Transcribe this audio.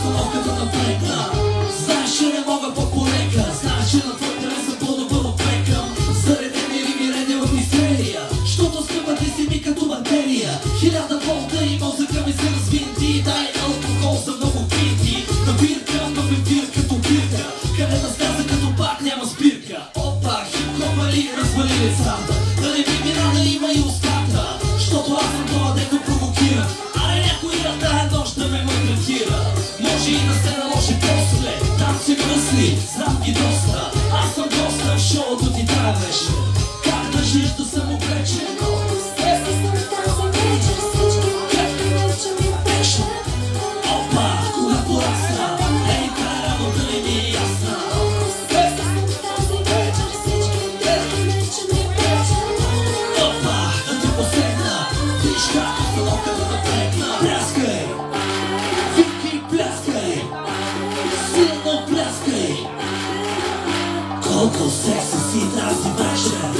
обстановката напрегна. Знаеш, че не мога по-полека. Знаеш, че на твой терен съм по-добър отвекам. Заредени рими редя в мистерия, щото скъпа ти си ми като батерия. 1000 волта и мозъка ми се развинти. Дай алкохол за много пити. Набиркам в ефир като бирка, къде да сляза като пак няма спирка. Опа, хип-хоп ли развали лицата, да не ми мина да има и устата, щото аз съм това, дето провокира. Аре някой на тая нощ да ме малтретира. Може и да се наложи после, там си мръсни, знам ги доста. Аз съм доста в шоуто ти тая вечер. Как държиш да съм облечен? Опа, кога порасна, ей, тая работа не ми е ясна. Опа, да те посегна, виж как обстановката напрегна. Пляскай, Вики, пляскай, силно пляскай. Колко секси си тази вечер.